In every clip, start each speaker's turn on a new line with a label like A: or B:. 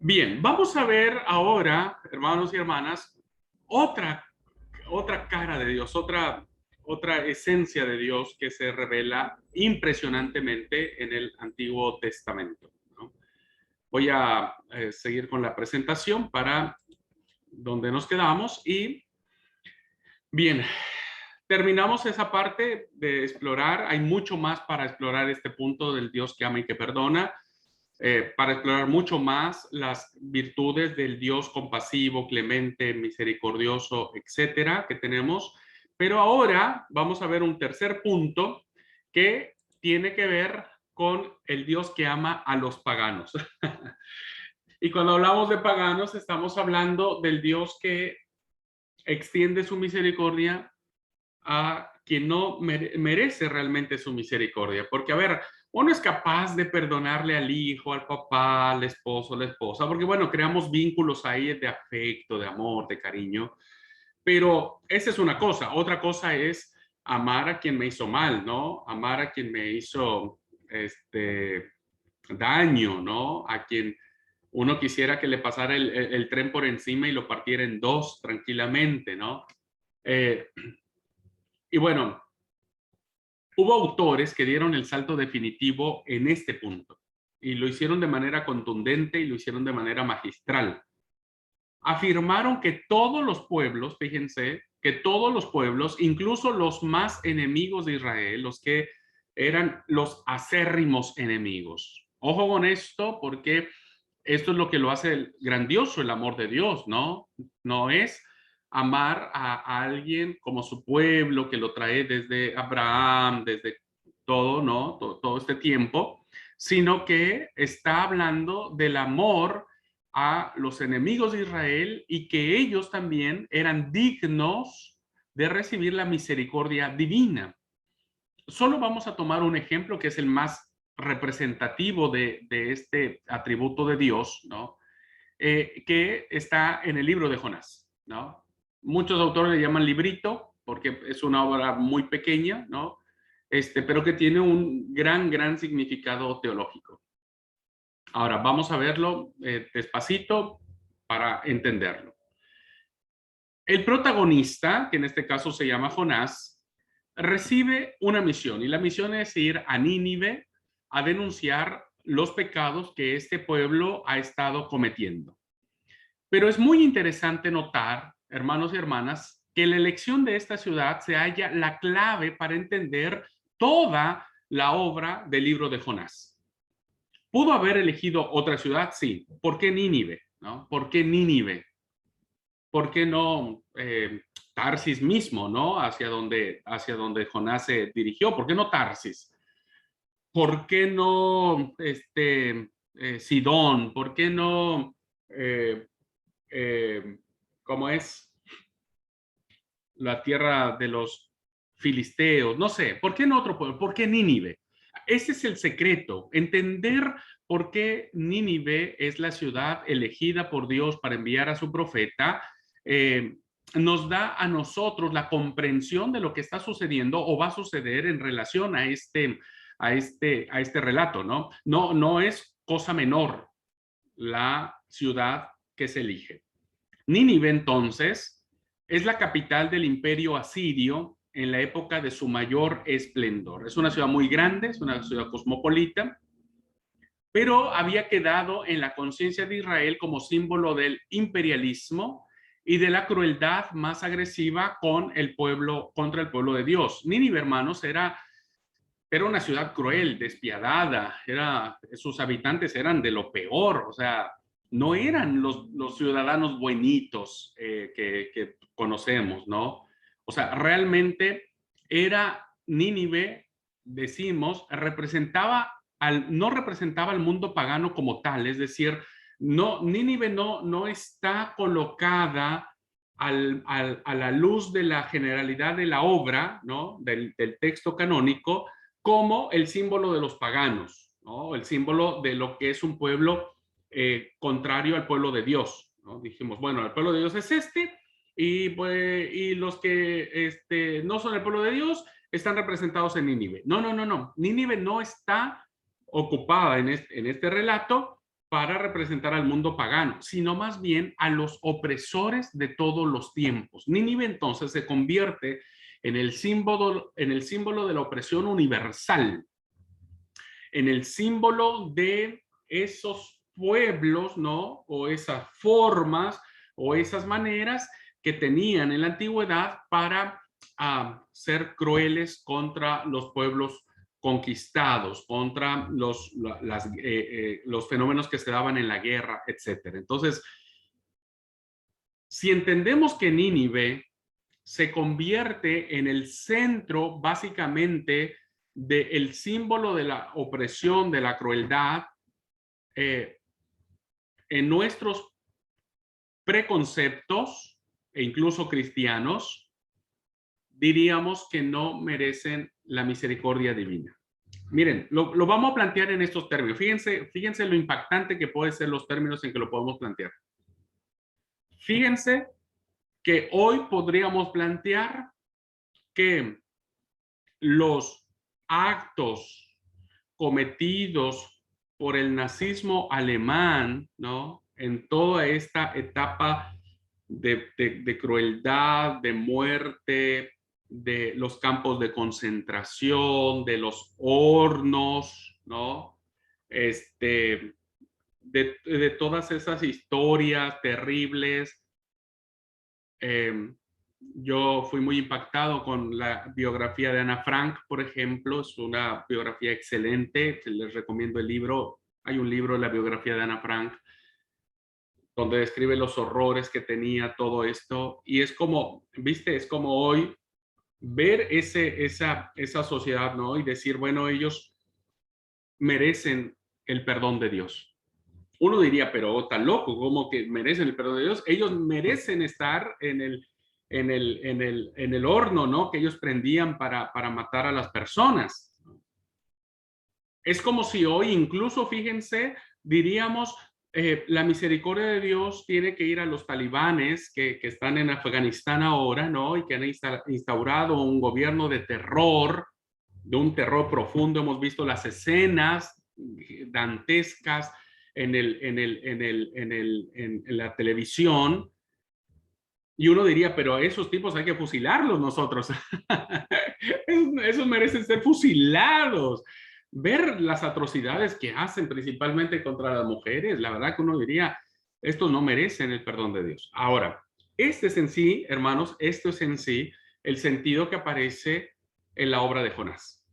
A: Bien, vamos a ver ahora, hermanos y hermanas, otra, otra cara de Dios, otra esencia de Dios que se revela impresionantemente en el Antiguo Testamento, ¿no? Voy a seguir con la presentación para donde nos quedamos y bien, terminamos esa parte de explorar. Hay mucho más para explorar este punto del Dios que ama y que perdona. Para explorar mucho más las virtudes del Dios compasivo, clemente, misericordioso, etcétera, que tenemos. Pero ahora vamos a ver un tercer punto que tiene que ver con el Dios que ama a los paganos. Y cuando hablamos de paganos, estamos hablando del Dios que extiende su misericordia a quien no merece realmente su misericordia. Porque, a ver, uno es capaz de perdonarle al hijo, al papá, al esposo, a la esposa, porque, bueno, creamos vínculos ahí de afecto, de amor, de cariño. Pero esa es una cosa. Otra cosa es amar a quien me hizo mal, ¿no? Amar a quien me hizo daño, ¿no? A quien uno quisiera que le pasara el tren por encima y lo partiera en dos tranquilamente, ¿no? Eh, y bueno, hubo autores que dieron el salto definitivo en este punto y lo hicieron de manera contundente y lo hicieron de manera magistral. Afirmaron que todos los pueblos, fíjense, que todos los pueblos, incluso los más enemigos de Israel, los que eran los acérrimos enemigos. Ojo con esto, porque esto es lo que lo hace grandioso el amor de Dios, ¿no? No es amar a alguien como su pueblo, que lo trae desde Abraham, desde todo, ¿no? Todo este tiempo, sino que está hablando del amor a los enemigos de Israel y que ellos también eran dignos de recibir la misericordia divina. Solo vamos a tomar un ejemplo que es el más representativo de este atributo de Dios, ¿no? Que está en el libro de Jonás, ¿no? Muchos autores le llaman librito porque es una obra muy pequeña, ¿no? Pero que tiene un gran significado teológico. Ahora, vamos a verlo despacito para entenderlo. El protagonista, que en este caso se llama Jonás, recibe una misión y la misión es ir a Nínive a denunciar los pecados que este pueblo ha estado cometiendo. Pero es muy interesante notar, hermanos y hermanas, que en la elección de esta ciudad se halla la clave para entender toda la obra del libro de Jonás. ¿Pudo haber elegido otra ciudad? Sí. ¿Por qué Nínive? ¿No? ¿Por qué Nínive? ¿Por qué no Tarsis mismo, ¿no? Hacia donde Jonás se dirigió. ¿Por qué no Tarsis? ¿Por qué no Sidón? ¿Por qué no, eh, cómo es, la tierra de los filisteos? No sé, ¿por qué no otro pueblo? ¿Por qué Nínive? Ese es el secreto, entender por qué Nínive es la ciudad elegida por Dios para enviar a su profeta. Nos da a nosotros la comprensión de lo que está sucediendo o va a suceder en relación a este relato, ¿no? No es cosa menor la ciudad que se elige. Nínive, entonces, es la capital del imperio asirio en la época de su mayor esplendor. Es una ciudad muy grande, es una ciudad cosmopolita, pero había quedado en la conciencia de Israel como símbolo del imperialismo y de la crueldad más agresiva contra el pueblo de Dios. Nínive, hermanos, era una ciudad cruel, despiadada, sus habitantes eran de lo peor, o sea, no eran los ciudadanos buenitos que conocemos, ¿no? O sea, realmente era Nínive, decimos, no representaba al mundo pagano como tal, es decir, no, Nínive no está colocada a la luz de la generalidad de la obra, ¿no? Del texto canónico, como el símbolo de los paganos, ¿no? El símbolo de lo que es un pueblo contrario al pueblo de Dios, ¿no? Dijimos, bueno, el pueblo de Dios es y los que no son el pueblo de Dios están representados en Nínive. No. Nínive no está ocupada en este relato para representar al mundo pagano, sino más bien a los opresores de todos los tiempos. Nínive entonces se convierte en el símbolo de la opresión universal, en el símbolo de esos pueblos, ¿no? O esas formas o esas maneras que tenían en la antigüedad para ser crueles contra los pueblos conquistados, contra los fenómenos que se daban en la guerra, etcétera. Entonces, si entendemos que Nínive se convierte en el centro básicamente del símbolo de la opresión, de la crueldad, en nuestros preconceptos e incluso cristianos, diríamos que no merecen la misericordia divina. Miren, lo vamos a plantear en estos términos. Fíjense lo impactante que pueden ser los términos en que lo podemos plantear. Fíjense que hoy podríamos plantear que los actos cometidos por el nazismo alemán, ¿no? En toda esta etapa de crueldad, de muerte, de los campos de concentración, de los hornos, ¿no? De todas esas historias terribles. Yo fui muy impactado con la biografía de Ana Frank, por ejemplo. Es una biografía excelente. Les recomiendo el libro. Hay un libro, la biografía de Ana Frank, donde describe los horrores que tenía todo esto. Y es como, viste, es como hoy ver esa sociedad, ¿no? Y decir, bueno, ellos merecen el perdón de Dios. Uno diría, pero tan loco, ¿cómo que merecen el perdón de Dios? Ellos merecen estar en el horno, ¿no? Que ellos prendían para matar a las personas. Es como si hoy, incluso, fíjense, diríamos, la misericordia de Dios tiene que ir a los talibanes que están en Afganistán ahora, ¿no? Y que han instaurado un gobierno de terror, de un terror profundo. Hemos visto las escenas dantescas en la televisión. Y uno diría, pero a esos tipos hay que fusilarlos nosotros. Esos merecen ser fusilados. Ver las atrocidades que hacen principalmente contra las mujeres, la verdad que uno diría, estos no merecen el perdón de Dios. Ahora, este es en sí, hermanos, esto es en sí el sentido que aparece en la obra de Jonás.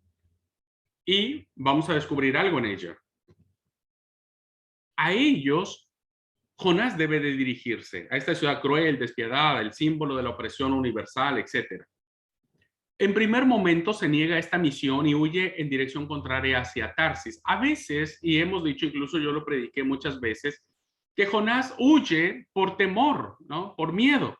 A: Y vamos a descubrir algo en ella. A ellos Jonás debe de dirigirse, a esta ciudad cruel, despiadada, el símbolo de la opresión universal, etc. En primer momento se niega esta misión y huye en dirección contraria hacia Tarsis. A veces, y hemos dicho, incluso yo lo prediqué muchas veces, que Jonás huye por temor, ¿no? Por miedo.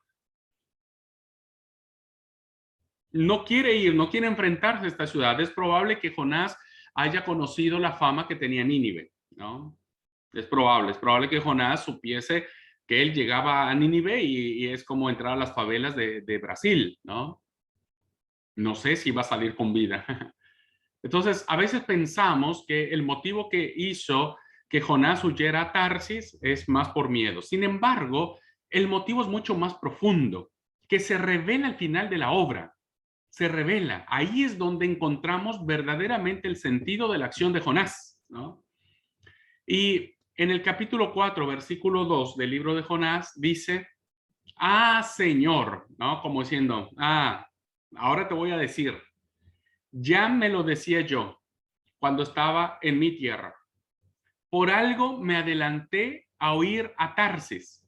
A: No quiere ir, no quiere enfrentarse a esta ciudad. Es probable que Jonás haya conocido la fama que tenía Nínive, ¿no? Es probable que Jonás supiese que él llegaba a Nínive y es como entrar a las favelas de Brasil, ¿no? No sé si va a salir con vida. Entonces, a veces pensamos que el motivo que hizo que Jonás huyera a Tarsis es más por miedo. Sin embargo, el motivo es mucho más profundo, que se revela al final de la obra. Se revela. Ahí es donde encontramos verdaderamente el sentido de la acción de Jonás, ¿no? Y en el capítulo 4, versículo 2 del libro de Jonás, dice, Señor, ¿no? Como diciendo, ahora te voy a decir, ya me lo decía yo cuando estaba en mi tierra. Por algo me adelanté a huir a Tarsis,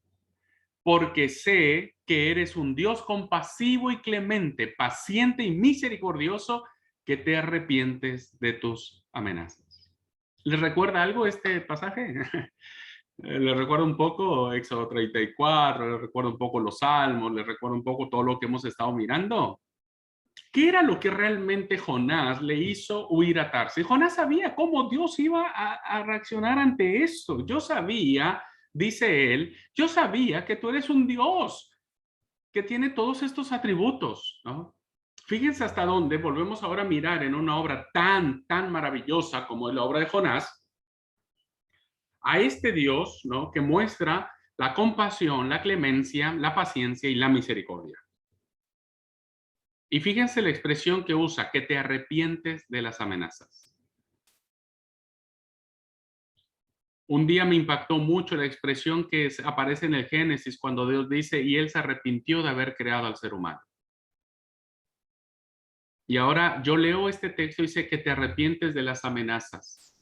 A: porque sé que eres un Dios compasivo y clemente, paciente y misericordioso, que te arrepientes de tus amenazas. ¿Les recuerda algo este pasaje? Les recuerda un poco Éxodo 34, les recuerda un poco los Salmos, les recuerda un poco todo lo que hemos estado mirando. ¿Qué era lo que realmente Jonás le hizo huir a Tarsis? Jonás sabía cómo Dios iba a reaccionar ante esto. Yo sabía, dice él, yo sabía que tú eres un Dios que tiene todos estos atributos, ¿no? Fíjense hasta dónde volvemos ahora a mirar en una obra tan maravillosa como es la obra de Jonás, a este Dios, ¿no?, que muestra la compasión, la clemencia, la paciencia y la misericordia. Y fíjense la expresión que usa, que te arrepientes de las amenazas. Un día me impactó mucho la expresión que aparece en el Génesis cuando Dios dice, y él se arrepintió de haber creado al ser humano. Y ahora yo leo este texto y dice que te arrepientes de las amenazas.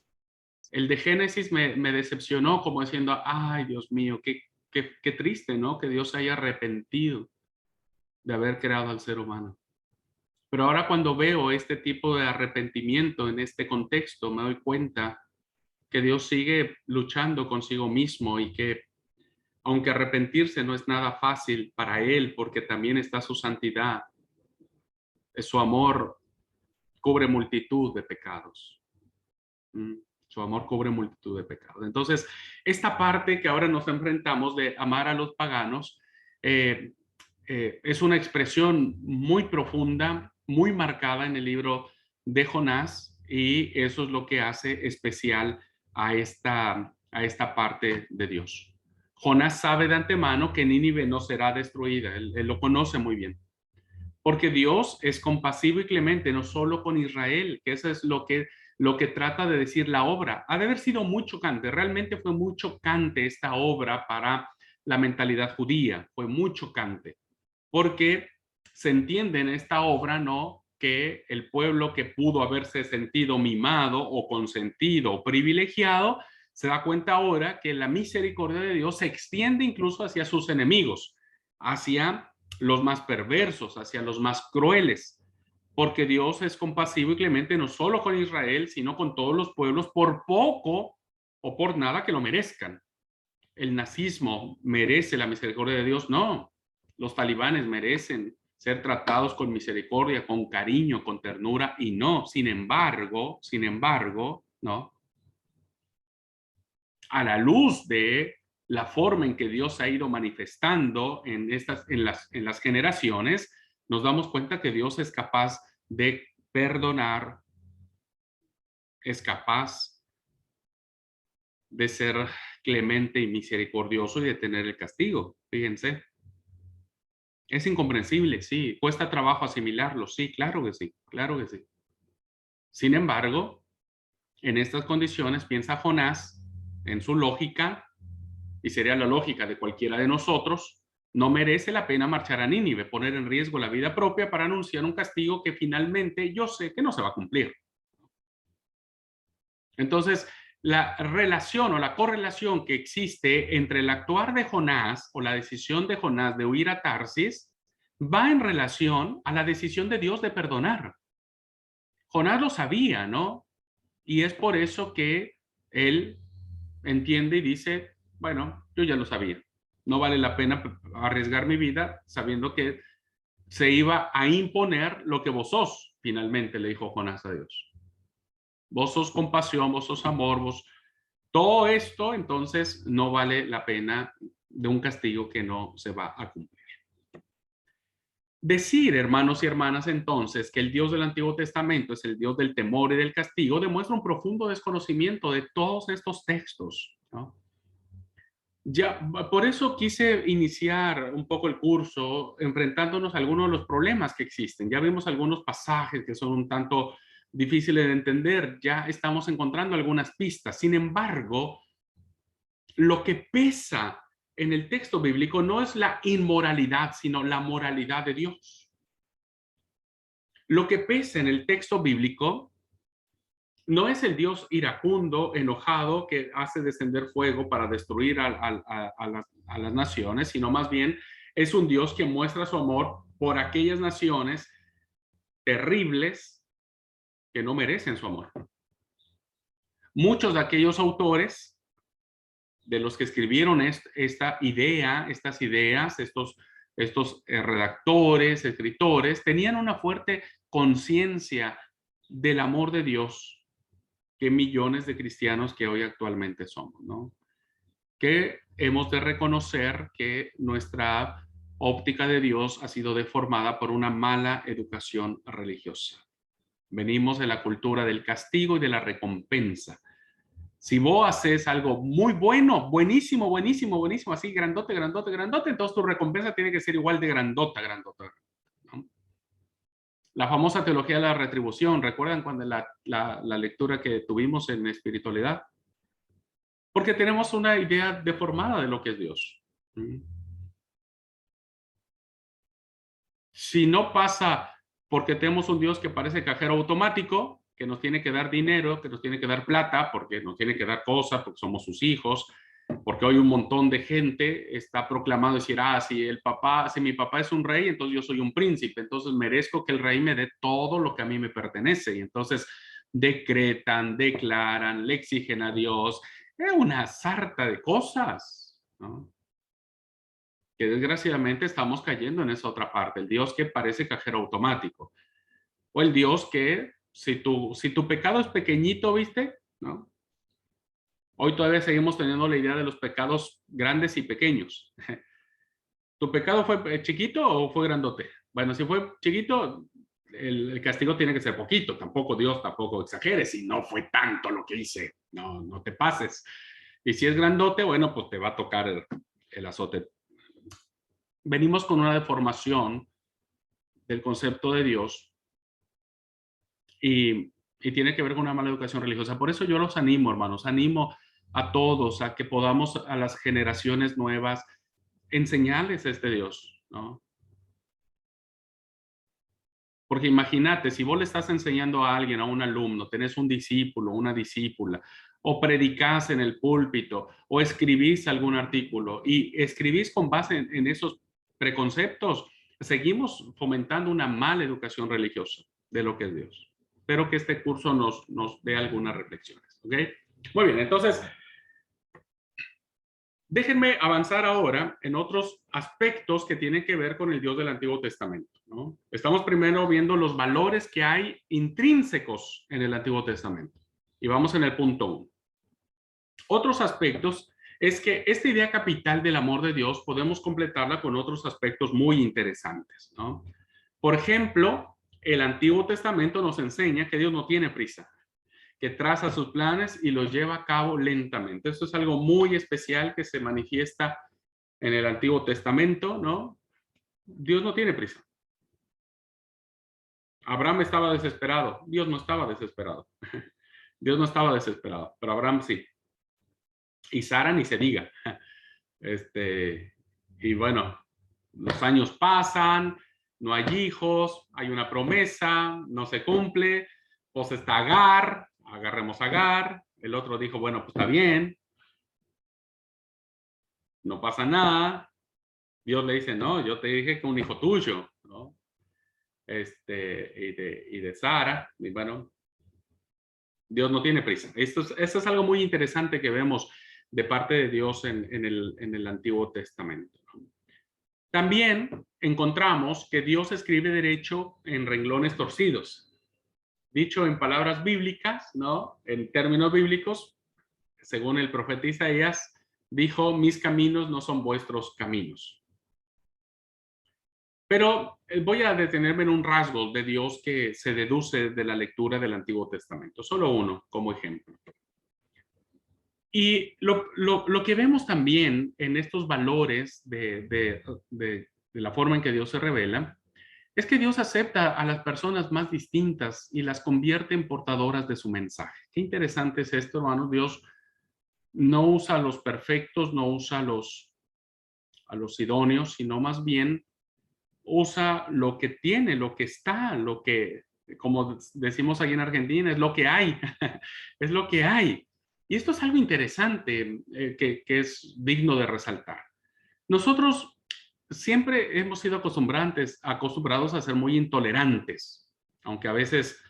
A: El de Génesis me decepcionó como diciendo, ay, Dios mío, qué triste, ¿no? Que Dios se haya arrepentido de haber creado al ser humano. Pero ahora cuando veo este tipo de arrepentimiento en este contexto, me doy cuenta que Dios sigue luchando consigo mismo y que aunque arrepentirse no es nada fácil para Él, porque también está su santidad, su amor cubre multitud de pecados. Su amor cubre multitud de pecados. Entonces, esta parte que ahora nos enfrentamos de amar a los paganos, es una expresión muy profunda, muy marcada en el libro de Jonás, y eso es lo que hace especial a esta parte de Dios. Jonás sabe de antemano que Nínive no será destruida, él lo conoce muy bien, porque Dios es compasivo y clemente, no solo con Israel, que eso es lo que trata de decir la obra. Ha de haber sido muy chocante, realmente fue muy chocante esta obra para la mentalidad judía, fue muy chocante, porque se entiende en esta obra, ¿no?, que el pueblo que pudo haberse sentido mimado o consentido o privilegiado, se da cuenta ahora que la misericordia de Dios se extiende incluso hacia sus enemigos, hacia los más perversos, hacia los más crueles, porque Dios es compasivo y clemente no solo con Israel, sino con todos los pueblos, por poco o por nada que lo merezcan. El nazismo merece la misericordia de Dios, no. Los talibanes merecen ser tratados con misericordia, con cariño, con ternura, y no. Sin embargo, ¿no?, a la luz de la forma en que Dios ha ido manifestando en las generaciones, nos damos cuenta que Dios es capaz de perdonar, es capaz de ser clemente y misericordioso y de tener el castigo. Fíjense, es incomprensible, sí, cuesta trabajo asimilarlo, sí, claro que sí, claro que sí. Sin embargo, en estas condiciones piensa Jonás en su lógica, y sería la lógica de cualquiera de nosotros, no merece la pena marchar a Nínive, poner en riesgo la vida propia para anunciar un castigo que finalmente yo sé que no se va a cumplir. Entonces, la relación o la correlación que existe entre el actuar de Jonás o la decisión de Jonás de huir a Tarsis va en relación a la decisión de Dios de perdonar. Jonás lo sabía, ¿no? Y es por eso que él entiende y dice, bueno, yo ya lo sabía. No vale la pena arriesgar mi vida sabiendo que se iba a imponer lo que vos sos, finalmente le dijo Jonás a Dios. Vos sos compasión, vos sos amor, vos... Todo esto, entonces, no vale la pena de un castigo que no se va a cumplir. Decir, hermanos y hermanas, entonces, que el Dios del Antiguo Testamento es el Dios del temor y del castigo, demuestra un profundo desconocimiento de todos estos textos, ¿no? Ya, por eso quise iniciar un poco el curso enfrentándonos a algunos de los problemas que existen. Ya vimos algunos pasajes que son un tanto difíciles de entender, ya estamos encontrando algunas pistas. Sin embargo, lo que pesa en el texto bíblico no es la inmoralidad, sino la moralidad de Dios. Lo que pesa en el texto bíblico no es el Dios iracundo, enojado, que hace descender fuego para destruir a las naciones, sino más bien es un Dios que muestra su amor por aquellas naciones terribles que no merecen su amor. Muchos de aquellos autores, de los que escribieron estas ideas, estos redactores, escritores, tenían una fuerte conciencia del amor de Dios que millones de cristianos que hoy actualmente somos, ¿no? Que hemos de reconocer que nuestra óptica de Dios ha sido deformada por una mala educación religiosa. Venimos de la cultura del castigo y de la recompensa. Si vos haces algo muy bueno, buenísimo, buenísimo, buenísimo, así grandote, grandote, grandote, entonces tu recompensa tiene que ser igual de grandota, grandota, ¿no? La famosa teología de la retribución, ¿recuerdan cuando la lectura que tuvimos en espiritualidad? Porque tenemos una idea deformada de lo que es Dios. Si no pasa porque tenemos un Dios que parece cajero automático, que nos tiene que dar dinero, que nos tiene que dar plata, porque nos tiene que dar cosas, porque somos sus hijos, porque hoy un montón de gente está proclamando decir, si mi papá es un rey, entonces yo soy un príncipe, entonces merezco que el rey me dé todo lo que a mí me pertenece. Y entonces decretan, declaran, le exigen a Dios, es una sarta de cosas, ¿no? Que desgraciadamente estamos cayendo en esa otra parte, el Dios que parece cajero automático, o el Dios que si tu pecado es pequeñito, ¿viste? ¿No? Hoy todavía seguimos teniendo la idea de los pecados grandes y pequeños. ¿Tu pecado fue chiquito o fue grandote? Bueno, si fue chiquito, el castigo tiene que ser poquito, tampoco Dios, tampoco exageres, si no fue tanto lo que hice, no te pases. Y si es grandote, bueno, pues te va a tocar el azote. Venimos con una deformación del concepto de Dios y tiene que ver con una mala educación religiosa. Por eso yo los animo, hermanos, animo a todos a que podamos a las generaciones nuevas enseñarles a este Dios, ¿no? Porque imagínate, si vos le estás enseñando a alguien, a un alumno, tenés un discípulo, una discípula, o predicás en el púlpito, o escribís algún artículo, y escribís con base en esos preconceptos, seguimos fomentando una mala educación religiosa de lo que es Dios. Espero que este curso nos dé algunas reflexiones, ¿ok? Muy bien, entonces, déjenme avanzar ahora en otros aspectos que tienen que ver con el Dios del Antiguo Testamento, ¿no? Estamos primero viendo los valores que hay intrínsecos en el Antiguo Testamento. Y vamos en el punto 1. Otros aspectos es que esta idea capital del amor de Dios podemos completarla con otros aspectos muy interesantes, ¿no? Por ejemplo, el Antiguo Testamento nos enseña que Dios no tiene prisa, que traza sus planes y los lleva a cabo lentamente. Esto es algo muy especial que se manifiesta en el Antiguo Testamento, ¿no? Dios no tiene prisa. Abraham estaba desesperado. Dios no estaba desesperado. Dios no estaba desesperado, pero Abraham sí. Y Sara ni se diga. Y bueno, los años pasan, no hay hijos, hay una promesa, no se cumple, pues está Agar, agarremos a Agar. El otro dijo, bueno, pues está bien, no pasa nada. Dios le dice, no, yo te dije que un hijo tuyo, ¿no? Y de Sara, y bueno, Dios no tiene prisa. Esto es algo muy interesante que vemos de parte de Dios en el Antiguo Testamento, ¿no? También encontramos que Dios escribe derecho en renglones torcidos. Dicho en palabras bíblicas, ¿no? En términos bíblicos, según el profeta Isaías, dijo, mis caminos no son vuestros caminos. Pero voy a detenerme en un rasgo de Dios que se deduce de la lectura del Antiguo Testamento. Solo uno como ejemplo. Y lo que vemos también en estos valores de la forma en que Dios se revela, es que Dios acepta a las personas más distintas y las convierte en portadoras de su mensaje. Qué interesante es esto, hermanos. Dios no usa a los perfectos, no usa a los idóneos, sino más bien usa lo que tiene, lo que está, lo que, como decimos aquí en Argentina, es lo que hay, es lo que hay. Y esto es algo interesante que es digno de resaltar. Nosotros siempre hemos sido acostumbrados a ser muy intolerantes, aunque a veces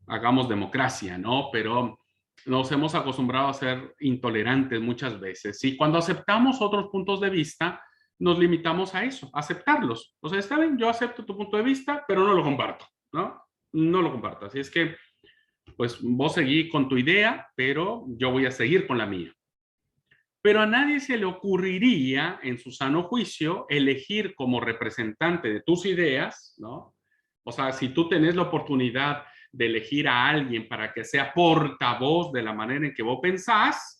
A: hagamos democracia, ¿no? Pero nos hemos acostumbrado a ser intolerantes muchas veces. Y cuando aceptamos otros puntos de vista, nos limitamos a eso, a aceptarlos. O sea, está bien, yo acepto tu punto de vista, pero no lo comparto, ¿no? No lo comparto. Así es que, pues vos seguí con tu idea, pero yo voy a seguir con la mía. Pero a nadie se le ocurriría, en su sano juicio, elegir como representante de tus ideas, ¿no? O sea, si tú tenés la oportunidad de elegir a alguien para que sea portavoz de la manera en que vos pensás,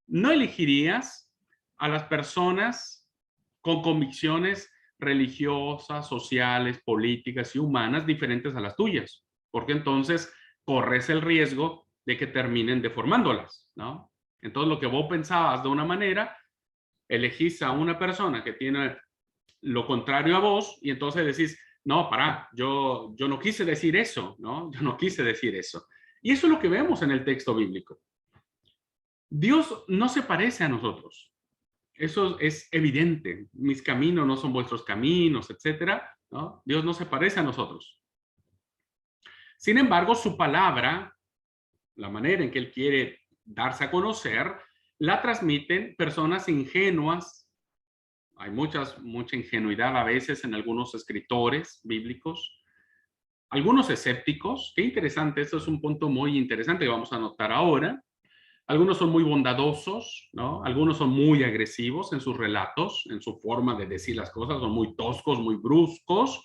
A: no elegirías a las personas con convicciones religiosas, sociales, políticas y humanas diferentes a las tuyas, porque entonces corres el riesgo de que terminen deformándolas, ¿no? Entonces lo que vos pensabas de una manera, elegís a una persona que tiene lo contrario a vos y entonces decís, no, pará, yo no quise decir eso, ¿no? Yo no quise decir eso. Y eso es lo que vemos en el texto bíblico. Dios no se parece a nosotros. Eso es evidente. Mis caminos no son vuestros caminos, etcétera, ¿no? Dios no se parece a nosotros. Sin embargo, su palabra, la manera en que Él quiere darse a conocer, la transmiten personas ingenuas. Hay mucha ingenuidad a veces en algunos escritores bíblicos, algunos escépticos. Qué interesante, eso es un punto muy interesante que vamos a notar ahora. Algunos son muy bondadosos, ¿no? Algunos son muy agresivos en sus relatos, en su forma de decir las cosas, son muy toscos, muy bruscos.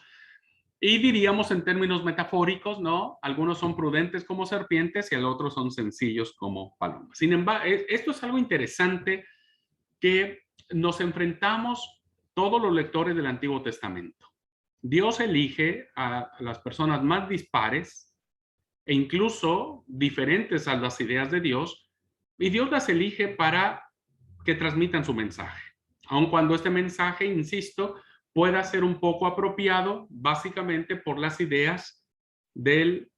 A: Y diríamos en términos metafóricos, ¿no? Algunos son prudentes como serpientes y otros son sencillos como palomas. Sin embargo, esto es algo interesante que nos enfrentamos todos los lectores del Antiguo Testamento. Dios elige a las personas más dispares e incluso diferentes a las ideas de Dios, y Dios las elige para que transmitan su mensaje. Aun cuando este mensaje, insisto, pueda ser un poco apropiado, básicamente por las ideas del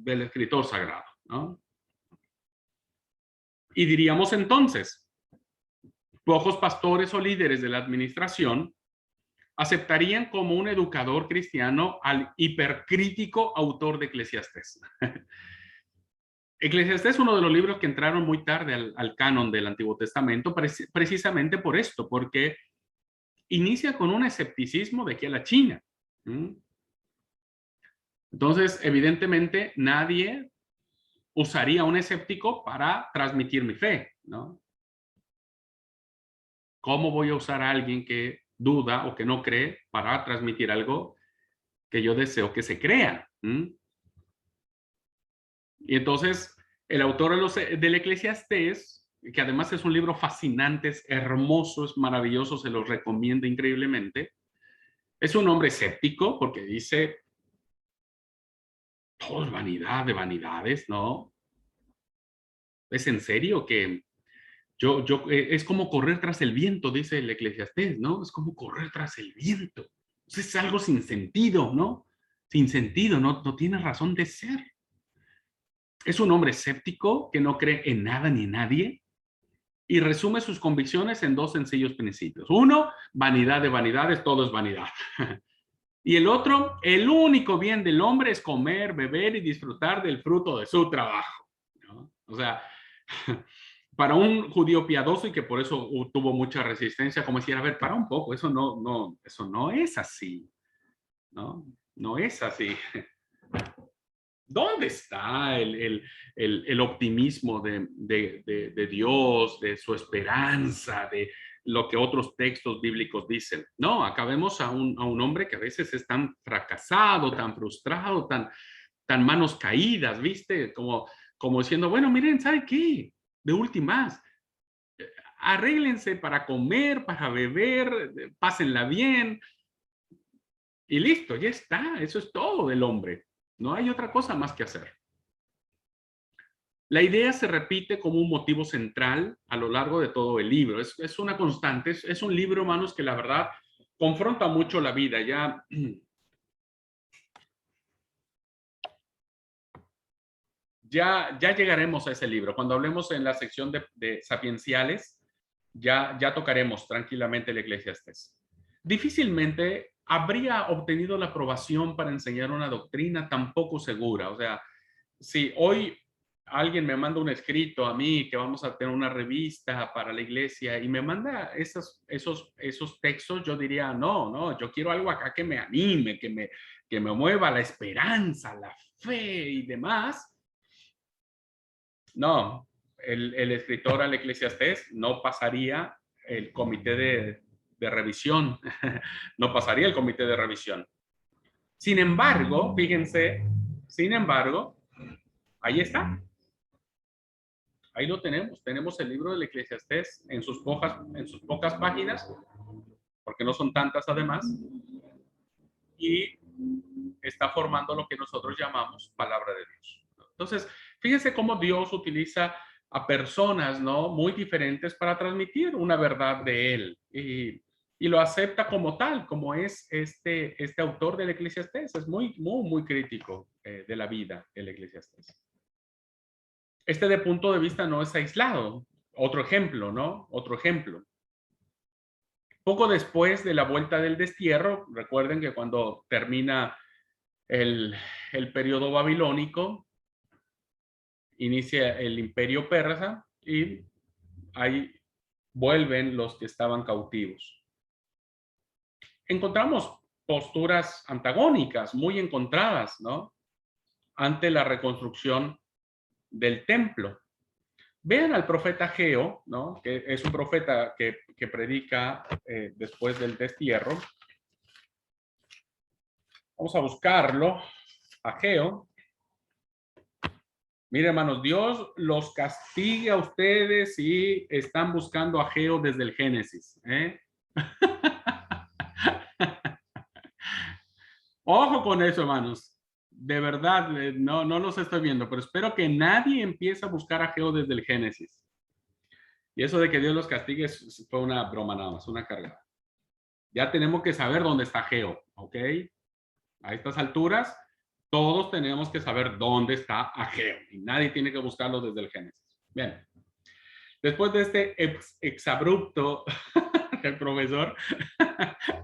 A: escritor sagrado, ¿no? Y diríamos entonces, pocos pastores o líderes de la administración aceptarían como un educador cristiano al hipercrítico autor de Eclesiastés. Eclesiastés es uno de los libros que entraron muy tarde al canon del Antiguo Testamento, precisamente por esto, porque inicia con un escepticismo de que a la China. Entonces, evidentemente, nadie usaría un escéptico para transmitir mi fe, ¿no? ¿Cómo voy a usar a alguien que duda o que no cree para transmitir algo que yo deseo que se crea? Y entonces, el autor del Eclesiastés, que además es un libro fascinante, es hermoso, es maravilloso, se lo recomiendo increíblemente, es un hombre escéptico porque dice, todo es vanidad de vanidades, ¿no? ¿Es en serio que es como correr tras el viento, dice el Eclesiastés, ¿no? Es como correr tras el viento. Es algo sin sentido, ¿no? Sin sentido, no tiene razón de ser. Es un hombre escéptico que no cree en nada ni en nadie y resume sus convicciones en dos sencillos principios. Uno, vanidad de vanidades, todo es vanidad. Y el otro, el único bien del hombre es comer, beber y disfrutar del fruto de su trabajo, ¿no? O sea, para un judío piadoso y que por eso tuvo mucha resistencia, como decir, a ver, para un poco, eso no es así, ¿no? No es así. ¿Dónde está el optimismo de Dios, de su esperanza, de lo que otros textos bíblicos dicen? No, acá vemos a un hombre que a veces es tan fracasado, tan frustrado, tan manos caídas, ¿viste? Como diciendo, bueno, miren, ¿sabe qué? De últimas, arréglense para comer, para beber, pásenla bien y listo, ya está. Eso es todo del hombre. No hay otra cosa más que hacer. La idea se repite como un motivo central a lo largo de todo el libro. Es una constante, es un libro, hermanos, que la verdad confronta mucho la vida. Ya llegaremos a ese libro. Cuando hablemos en la sección de sapienciales, ya tocaremos tranquilamente el Eclesiastés. Difícilmente habría obtenido la aprobación para enseñar una doctrina tan poco segura. O sea, si hoy alguien me manda un escrito a mí que vamos a tener una revista para la iglesia y me manda esos textos, yo diría, no, yo quiero algo acá que me anime, que me mueva la esperanza, la fe y demás. No, el escritor al Eclesiastés no pasaría el comité de revisión, no pasaría el comité de revisión. Sin embargo, fíjense, ahí está. Ahí lo tenemos. Tenemos el libro del Eclesiastés en sus pocas páginas, porque no son tantas además, y está formando lo que nosotros llamamos palabra de Dios. Entonces, fíjense cómo Dios utiliza a personas, ¿no?, muy diferentes para transmitir una verdad de Él. Y lo acepta como tal, como es este autor del Eclesiastés. Es muy, muy, muy crítico de la vida, el Eclesiastés. De punto de vista no es aislado. Otro ejemplo, ¿no? Otro ejemplo. Poco después de la vuelta del destierro, recuerden que cuando termina el periodo babilónico, inicia el imperio persa y ahí vuelven los que estaban cautivos. Encontramos posturas antagónicas, muy encontradas, ¿no?, ante la reconstrucción del templo. Vean al profeta Ageo, ¿no?, que es un profeta que predica después del destierro. Vamos a buscarlo. Ageo. Mire, hermanos, Dios los castigue a ustedes si están buscando a Ageo desde el Génesis, ¿eh? Ojo con eso, hermanos. De verdad, no los estoy viendo, pero espero que nadie empiece a buscar a Ageo desde el Génesis. Y eso de que Dios los castigue fue una broma nada más, una carga. Ya tenemos que saber dónde está Ageo, ¿ok? A estas alturas, todos tenemos que saber dónde está Ageo y nadie tiene que buscarlo desde el Génesis. Bien. Después de este exabrupto del profesor,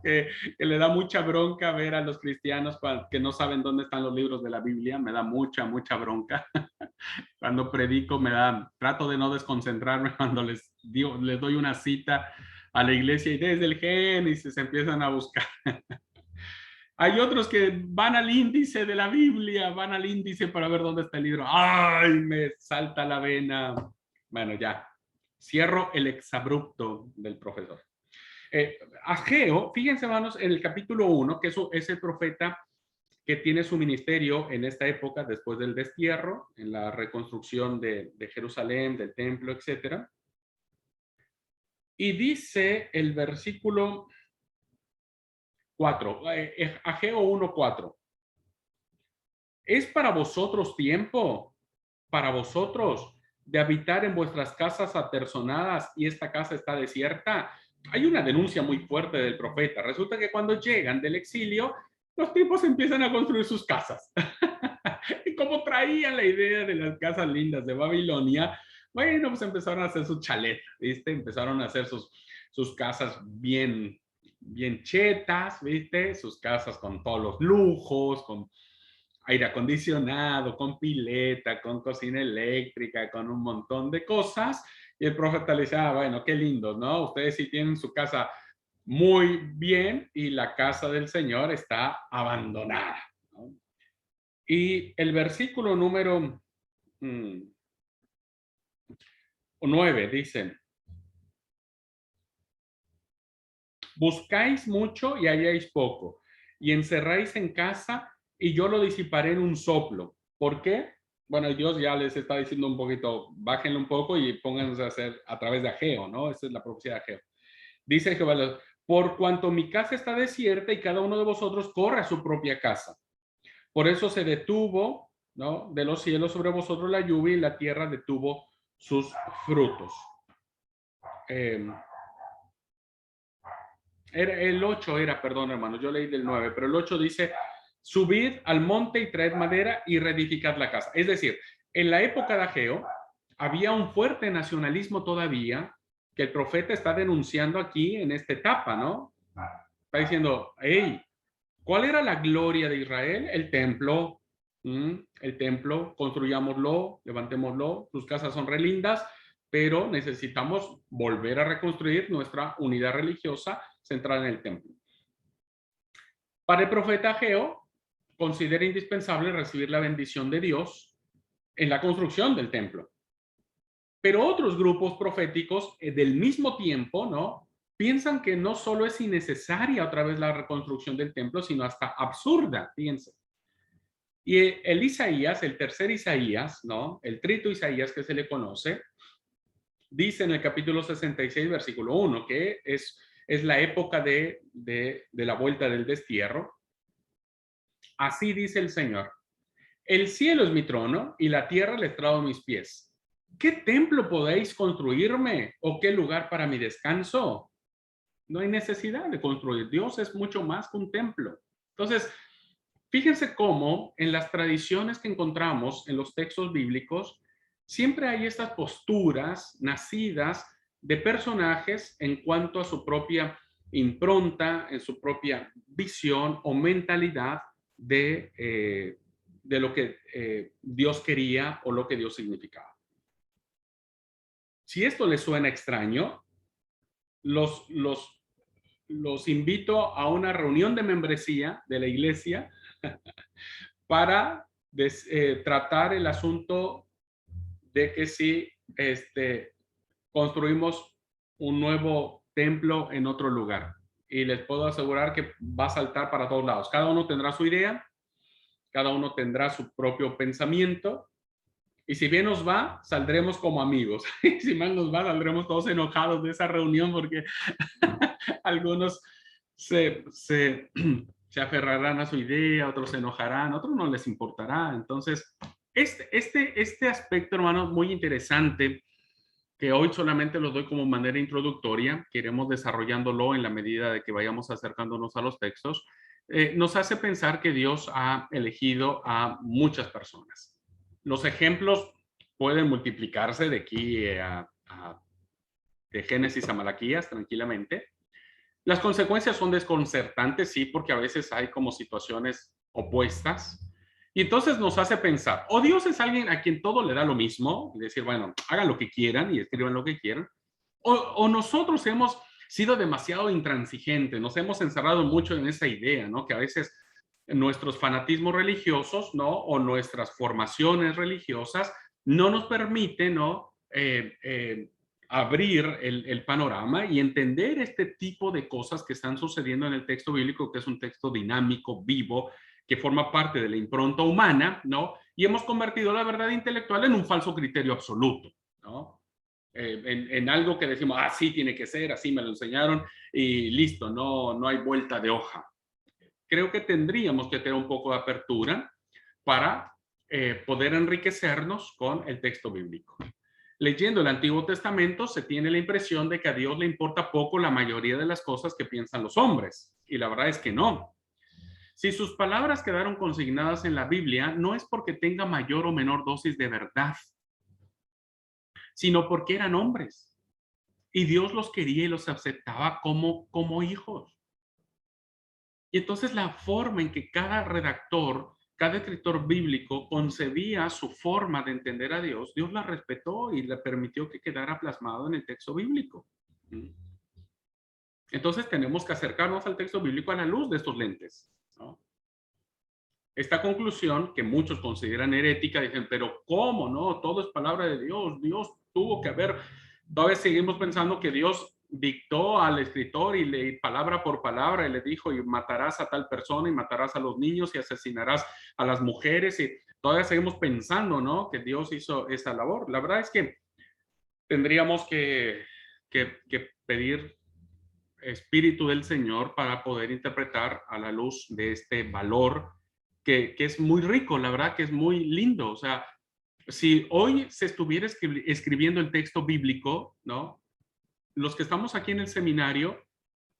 A: que le da mucha bronca ver a los cristianos que no saben dónde están los libros de la Biblia, me da mucha bronca. Cuando predico trato de no desconcentrarme cuando les doy una cita a la iglesia y desde el Génesis se empiezan a buscar. Hay otros que van al índice de la Biblia, van al índice para ver dónde está el libro. ¡Ay! Me salta la vena. Bueno, ya. Cierro el exabrupto del profesor. Ageo, fíjense, hermanos, en el capítulo 1, que es el profeta que tiene su ministerio en esta época, después del destierro, en la reconstrucción de Jerusalén, del templo, etc. Y dice el versículo 4, Ageo 1:4. ¿Es para vosotros tiempo, para vosotros, de habitar en vuestras casas apersonadas y esta casa está desierta? Hay una denuncia muy fuerte del profeta. Resulta que cuando llegan del exilio, los tipos empiezan a construir sus casas. Y como traían la idea de las casas lindas de Babilonia, bueno, pues empezaron a hacer sus chalets, ¿viste? Empezaron a hacer sus casas bien chetas, ¿viste? Sus casas con todos los lujos, con aire acondicionado, con pileta, con cocina eléctrica, con un montón de cosas. Y el profeta le decía, bueno, qué lindo, ¿no? Ustedes sí tienen su casa muy bien y la casa del Señor está abandonada, ¿no? Y el versículo número 9 dice, buscáis mucho y halláis poco, y encerráis en casa y yo lo disiparé en un soplo. ¿Por qué? Bueno, Dios ya les está diciendo un poquito, bájenle un poco y pónganse a hacer a través de Ageo, ¿no? Esta es la profecía de Ageo. Dice Jehová, por cuanto mi casa está desierta y cada uno de vosotros corre a su propia casa. Por eso se detuvo, ¿no?, de los cielos sobre vosotros la lluvia y la tierra detuvo sus frutos. El 8 era, perdón, hermano, yo leí del 9, pero el 8 dice, subid al monte y traed madera y reedificad la casa. Es decir, en la época de Ageo había un fuerte nacionalismo todavía que el profeta está denunciando aquí en esta etapa, ¿no? Está diciendo, hey, ¿cuál era la gloria de Israel? El templo. El templo, construyámoslo, levantémoslo, sus casas son re lindas, pero necesitamos volver a reconstruir nuestra unidad religiosa centrada en el templo. Para el profeta Ageo, considera indispensable recibir la bendición de Dios en la construcción del templo. Pero otros grupos proféticos del mismo tiempo, ¿no?, piensan que no solo es innecesaria otra vez la reconstrucción del templo, sino hasta absurda, fíjense. Y el Isaías, el tercer Isaías, ¿no?, el trito Isaías que se le conoce, dice en el capítulo 66, versículo 1, que es la época de la vuelta del destierro. Así dice el Señor: el cielo es mi trono y la tierra el estrado de mis pies. ¿Qué templo podéis construirme o qué lugar para mi descanso? No hay necesidad de construir. Dios es mucho más que un templo. Entonces, fíjense cómo en las tradiciones que encontramos en los textos bíblicos, siempre hay estas posturas nacidas de personajes en cuanto a su propia impronta, en su propia visión o mentalidad de lo que Dios quería o lo que Dios significaba. Si esto les suena extraño, los, los, los invito a una reunión de membresía de la iglesia para tratar el asunto de que si construimos un nuevo templo en otro lugar. Y les puedo asegurar que va a saltar para todos lados. Cada uno tendrá su idea, cada uno tendrá su propio pensamiento. Y si bien nos va, saldremos como amigos. Y si mal nos va, saldremos todos enojados de esa reunión porque algunos se aferrarán a su idea, otros se enojarán, otros no les importará. Entonces, este aspecto, hermano, muy interesante, que hoy solamente lo doy como manera introductoria, que iremos desarrollándolo en la medida de que vayamos acercándonos a los textos, nos hace pensar que Dios ha elegido a muchas personas. Los ejemplos pueden multiplicarse de aquí de Génesis a Malaquías tranquilamente. Las consecuencias son desconcertantes, sí, porque a veces hay como situaciones opuestas. Y entonces nos hace pensar, o Dios es alguien a quien todo le da lo mismo, y decir, bueno, hagan lo que quieran y escriban lo que quieran, o nosotros hemos sido demasiado intransigentes, nos hemos encerrado mucho en esa idea, ¿no? Que a veces nuestros fanatismos religiosos, ¿no? O nuestras formaciones religiosas no nos permiten, ¿no? Abrir el panorama y entender este tipo de cosas que están sucediendo en el texto bíblico, que es un texto dinámico, vivo, que forma parte de la impronta humana, ¿no? Y hemos convertido la verdad intelectual en un falso criterio absoluto, ¿no? En algo que decimos, así tiene que ser, así me lo enseñaron y listo, no hay vuelta de hoja. Creo que tendríamos que tener un poco de apertura para poder enriquecernos con el texto bíblico. Leyendo el Antiguo Testamento se tiene la impresión de que a Dios le importa poco la mayoría de las cosas que piensan los hombres, y la verdad es que no. Si sus palabras quedaron consignadas en la Biblia, no es porque tenga mayor o menor dosis de verdad, sino porque eran hombres, y Dios los quería y los aceptaba como hijos. Y entonces la forma en que cada redactor, cada escritor bíblico concebía su forma de entender a Dios, Dios la respetó y le permitió que quedara plasmado en el texto bíblico. Entonces tenemos que acercarnos al texto bíblico a la luz de estos lentes, ¿no? Esta conclusión, que muchos consideran herética, dicen, pero ¿cómo no? Todo es palabra de Dios. Dios tuvo que haber... Todavía seguimos pensando que Dios dictó al escritor y le palabra por palabra y le dijo, y matarás a tal persona y matarás a los niños y asesinarás a las mujeres, y todavía seguimos pensando, ¿no? Que Dios hizo esa labor. La verdad es que tendríamos que pedir espíritu del Señor para poder interpretar a la luz de este valor que es muy rico, la verdad que es muy lindo. O sea, si hoy se estuviera escribiendo el texto bíblico, ¿no? Los que estamos aquí en el seminario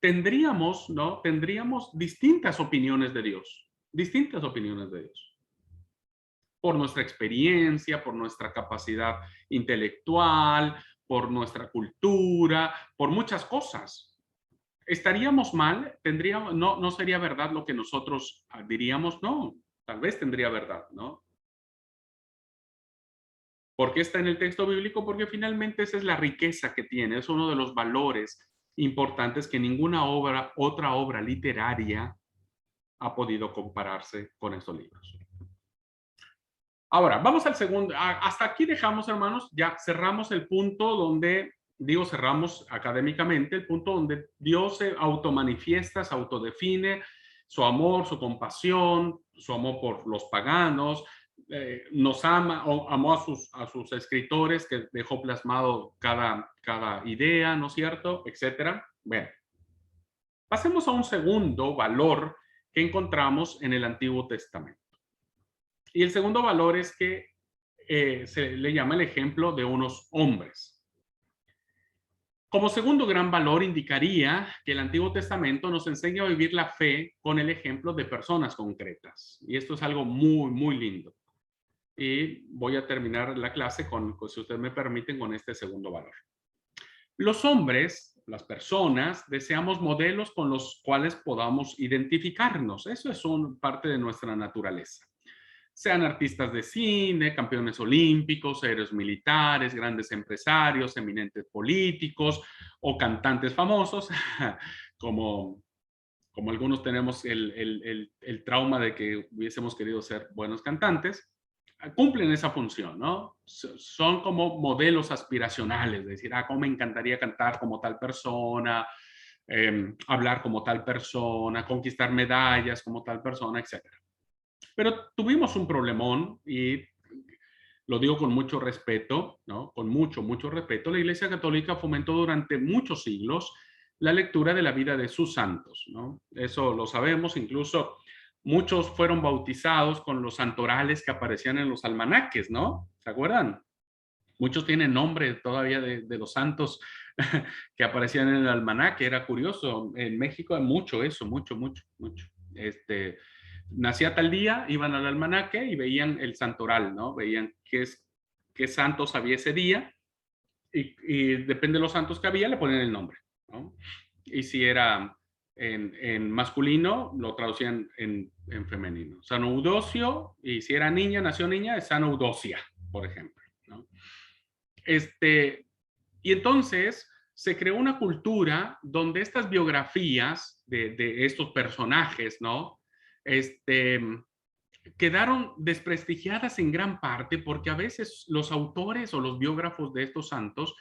A: tendríamos, ¿no? Tendríamos distintas opiniones de Dios, distintas opiniones de Dios. Por nuestra experiencia, por nuestra capacidad intelectual, por nuestra cultura, por muchas cosas. ¿Estaríamos mal? ¿Tendríamos, no sería verdad lo que nosotros diríamos? No, tal vez tendría verdad, ¿no? ¿Por qué está en el texto bíblico? Porque finalmente esa es la riqueza que tiene, es uno de los valores importantes que ninguna otra obra literaria ha podido compararse con estos libros. Ahora, vamos al segundo. Hasta aquí dejamos, hermanos, ya cerramos el punto donde, cerramos académicamente, el punto donde Dios se automanifiesta, se autodefine, su amor, su compasión, su amor por los paganos, nos ama, o amó a sus escritores, que dejó plasmado cada idea, ¿no es cierto? Etcétera. Bueno, pasemos a un segundo valor que encontramos en el Antiguo Testamento. Y el segundo valor es que se le llama el ejemplo de unos hombres. Como segundo gran valor indicaría que el Antiguo Testamento nos enseña a vivir la fe con el ejemplo de personas concretas. Y esto es algo muy, muy lindo. Y voy a terminar la clase si ustedes me permiten, con este segundo valor. Los hombres, las personas, deseamos modelos con los cuales podamos identificarnos. Eso es parte de nuestra naturaleza. Sean artistas de cine, campeones olímpicos, héroes militares, grandes empresarios, eminentes políticos o cantantes famosos, como algunos tenemos el trauma de que hubiésemos querido ser buenos cantantes, cumplen esa función, ¿no? Son como modelos aspiracionales, de decir, cómo me encantaría cantar como tal persona, hablar como tal persona, conquistar medallas como tal persona, etc. Pero tuvimos un problemón, y lo digo con mucho respeto, ¿no? Con mucho, mucho respeto. La Iglesia Católica fomentó durante muchos siglos la lectura de la vida de sus santos, ¿no? Eso lo sabemos, incluso muchos fueron bautizados con los santorales que aparecían en los almanaques, ¿no? ¿Se acuerdan? Muchos tienen nombre todavía de los santos que aparecían en el almanaque. Era curioso. En México hay mucho eso, mucho, mucho, mucho. Nacía tal día, iban al almanaque y veían el santoral, ¿no? Veían qué santos había ese día, y depende de los santos que había, le ponían el nombre, ¿no? Y si era en masculino, lo traducían en femenino. San Eudocio, y si era niña, nació niña, es San Eudocia, por ejemplo, ¿no? Y entonces se creó una cultura donde estas biografías de estos personajes, ¿no? Quedaron desprestigiadas en gran parte porque a veces los autores o los biógrafos de estos santos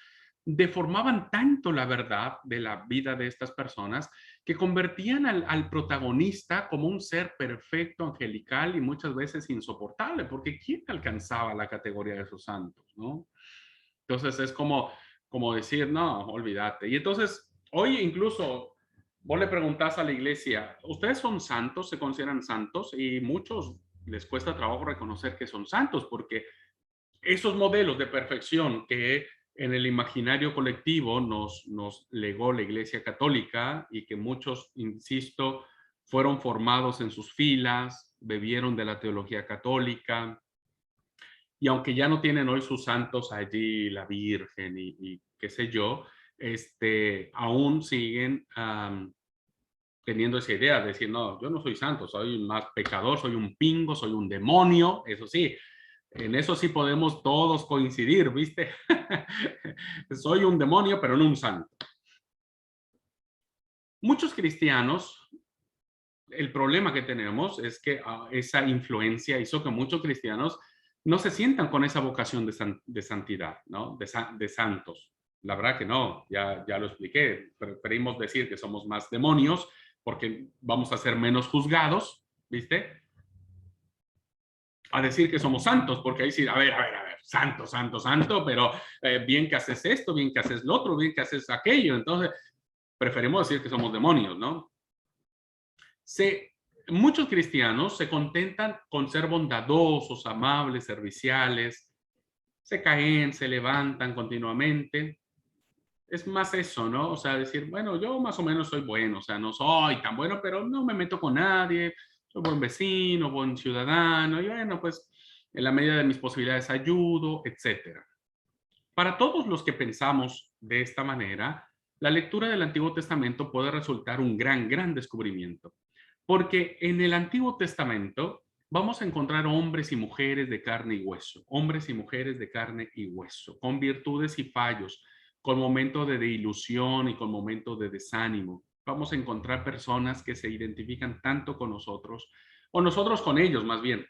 A: deformaban tanto la verdad de la vida de estas personas que convertían al protagonista como un ser perfecto, angelical y muchas veces insoportable, porque ¿quién alcanzaba la categoría de esos santos, no? Entonces es como decir, no, olvídate. Y entonces, hoy incluso vos le preguntás a la iglesia, ¿ustedes son santos? ¿Se consideran santos? Y muchos les cuesta trabajo reconocer que son santos, porque esos modelos de perfección que en el imaginario colectivo nos legó la Iglesia Católica, y que muchos, insisto, fueron formados en sus filas, bebieron de la teología católica, y aunque ya no tienen hoy sus santos allí, la Virgen y qué sé yo, aún siguen teniendo esa idea de decir, no, yo no soy santo, soy más pecador, soy un pingo, soy un demonio. Eso sí, en eso sí podemos todos coincidir, ¿viste? Soy un demonio, pero no un santo. Muchos cristianos, el problema que tenemos es que esa influencia hizo que muchos cristianos no se sientan con esa vocación de santidad, ¿no? De santos. La verdad que no, ya lo expliqué. Preferimos decir que somos más demonios porque vamos a ser menos juzgados, ¿viste? A decir que somos santos, porque ahí sí, a ver, santo, santo, santo, pero bien que haces esto, bien que haces lo otro, bien que haces aquello. Entonces, preferimos decir que somos demonios, ¿no? Muchos cristianos se contentan con ser bondadosos, amables, serviciales, se caen, se levantan continuamente. Es más eso, ¿no? O sea, decir, bueno, yo más o menos soy bueno, o sea, no soy tan bueno, pero no me meto con nadie, soy buen vecino, buen ciudadano, y bueno, pues en la medida de mis posibilidades ayudo, etcétera. Para todos los que pensamos de esta manera, la lectura del Antiguo Testamento puede resultar un gran, gran descubrimiento. Porque en el Antiguo Testamento vamos a encontrar hombres y mujeres de carne y hueso, hombres y mujeres de carne y hueso, con virtudes y fallos, con momentos de ilusión y con momentos de desánimo. Vamos a encontrar personas que se identifican tanto con nosotros, o nosotros con ellos, más bien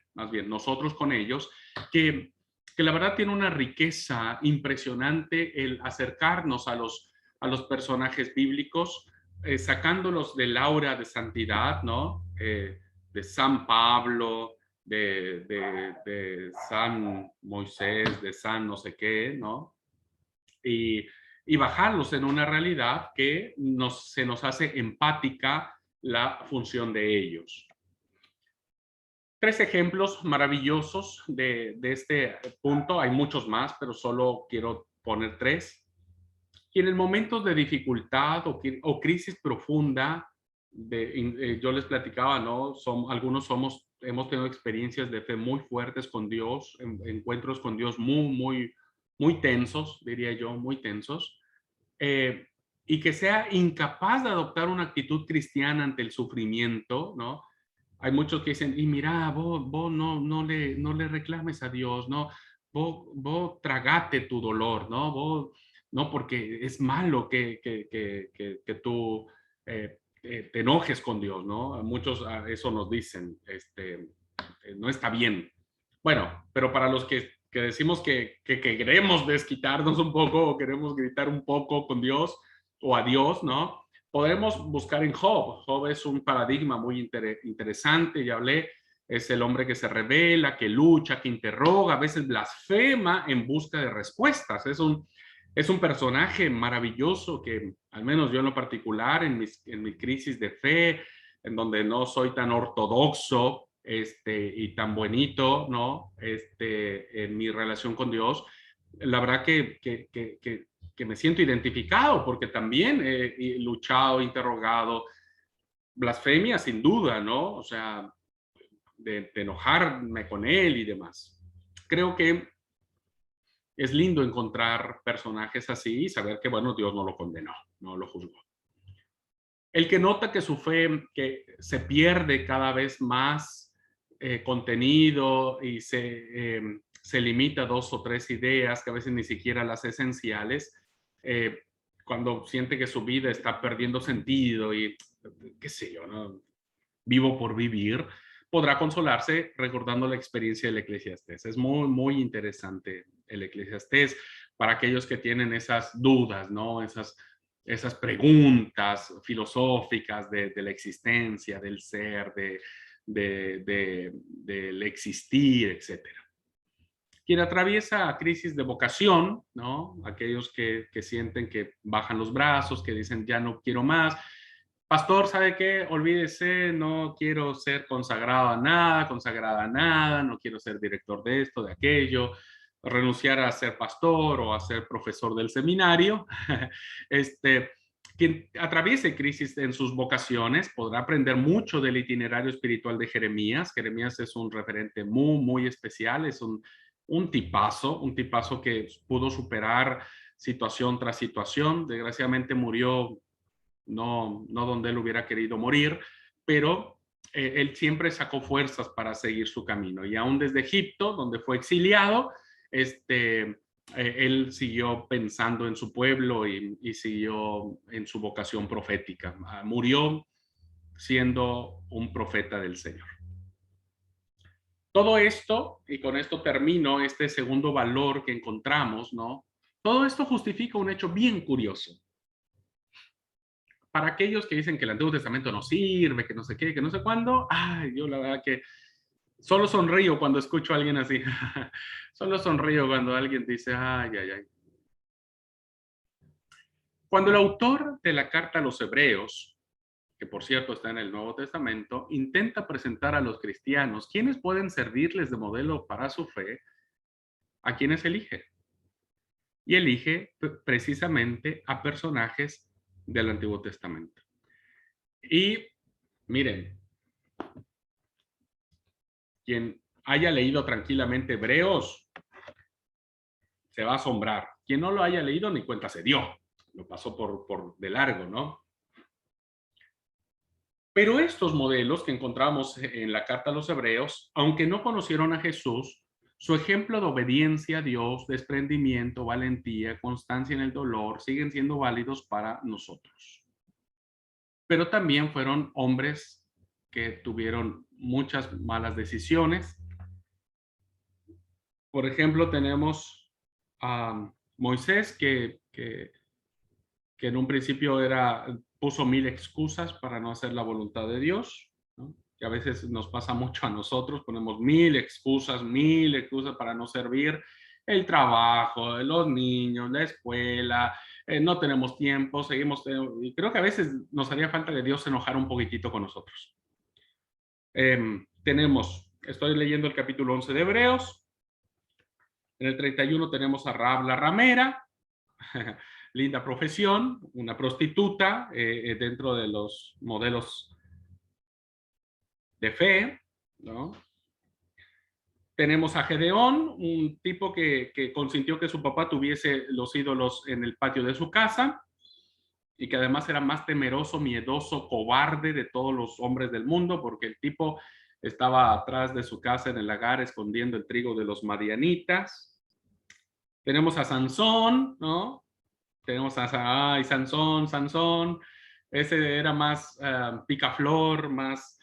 A: nosotros con ellos, que la verdad tiene una riqueza impresionante el acercarnos a los personajes bíblicos, sacándolos del aura de santidad, ¿no? De San Pablo, de San Moisés, de San no sé qué, ¿no? Y bajarlos en una realidad que se nos hace empática la función de ellos. 3 ejemplos maravillosos de este punto. Hay muchos más, pero solo quiero poner 3. Y en el momentos de dificultad o crisis profunda, yo les platicaba, ¿no? Algunos hemos tenido experiencias de fe muy fuertes con Dios, encuentros con Dios muy tensos, diría yo, muy tensos. Y que sea incapaz de adoptar una actitud cristiana ante el sufrimiento, ¿no? Hay muchos que dicen, y mira, vos no le reclames a Dios, ¿no? Vos tragate tu dolor, ¿no? no, porque es malo que tú te enojes con Dios, ¿no? Muchos eso nos dicen, no está bien. Bueno, pero para los que decimos que queremos desquitarnos un poco o queremos gritar un poco con Dios o a Dios, ¿no? Podemos buscar en Job. Job es un paradigma muy interesante, ya hablé. Es el hombre que se revela, que lucha, que interroga, a veces blasfema en busca de respuestas. Es un personaje maravilloso que, al menos yo en lo particular, en mi crisis de fe, en donde no soy tan ortodoxo y tan bonito, ¿no? En mi relación con Dios, la verdad que me siento identificado porque también he luchado, interrogado, blasfemia sin duda, ¿no? O sea, de enojarme con él y demás. Creo que es lindo encontrar personajes así y saber que, bueno, Dios no lo condenó, no lo juzgó. El que nota que su fe que se pierde cada vez más contenido y se limita a 2 o 3 ideas, que a veces ni siquiera las esenciales, cuando siente que su vida está perdiendo sentido y qué sé yo, ¿no? Vivo por vivir, podrá consolarse recordando la experiencia del Eclesiastés. Es muy interesante el Eclesiastés para aquellos que tienen esas dudas, ¿no? Esas preguntas filosóficas de la existencia, del ser, del existir, etcétera. Quien atraviesa crisis de vocación, ¿no? Aquellos que sienten que bajan los brazos, que dicen ya no quiero más. Pastor, ¿sabe qué? Olvídese, no quiero ser consagrado a nada, consagrada a nada, no quiero ser director de esto, de aquello, renunciar a ser pastor o a ser profesor del seminario. Quien atraviese crisis en sus vocaciones podrá aprender mucho del itinerario espiritual de Jeremías. Jeremías es un referente muy especial, es un tipazo que pudo superar situación tras situación. Desgraciadamente murió no donde él hubiera querido morir, pero él siempre sacó fuerzas para seguir su camino. Y aún desde Egipto, donde fue exiliado, él siguió pensando en su pueblo y siguió en su vocación profética. Murió siendo un profeta del Señor. Todo esto, y con esto termino este segundo valor que encontramos, ¿no? Todo esto justifica un hecho bien curioso. Para aquellos que dicen que el Antiguo Testamento no sirve, que no sé qué, que no sé cuándo, ay, yo la verdad que solo sonrío cuando escucho a alguien así. Solo sonrío cuando alguien dice, ay. Cuando el autor de la carta a los Hebreos, que por cierto está en el Nuevo Testamento, intenta presentar a los cristianos quienes pueden servirles de modelo para su fe, ¿a quienes elige? Y elige precisamente a personajes del Antiguo Testamento. Y miren, quien haya leído tranquilamente Hebreos se va a asombrar. Quien no lo haya leído ni cuenta se dio. Lo pasó por de largo, ¿no? Pero estos modelos que encontramos en la carta a los Hebreos, aunque no conocieron a Jesús, su ejemplo de obediencia a Dios, desprendimiento, valentía, constancia en el dolor, siguen siendo válidos para nosotros. Pero también fueron hombres que tuvieron muchas malas decisiones. Por ejemplo, tenemos a Moisés que en un principio puso 1000 excusas para no hacer la voluntad de Dios, ¿no? que a veces nos pasa mucho a nosotros, ponemos mil excusas para no servir, el trabajo, los niños, la escuela, no tenemos tiempo, y creo que a veces nos haría falta que Dios se enojara un poquitito con nosotros. Estoy leyendo el capítulo 11 de Hebreos. En el 31 tenemos a Rahab la ramera, linda profesión, una prostituta dentro de los modelos de fe, ¿no? Tenemos a Gedeón, un tipo que consintió que su papá tuviese los ídolos en el patio de su casa y que además era más temeroso, miedoso, cobarde de todos los hombres del mundo, porque el tipo estaba atrás de su casa en el lagar escondiendo el trigo de los madianitas. Tenemos a Sansón, ¿no? Tenemos a Sansón. Ese era más picaflor, más,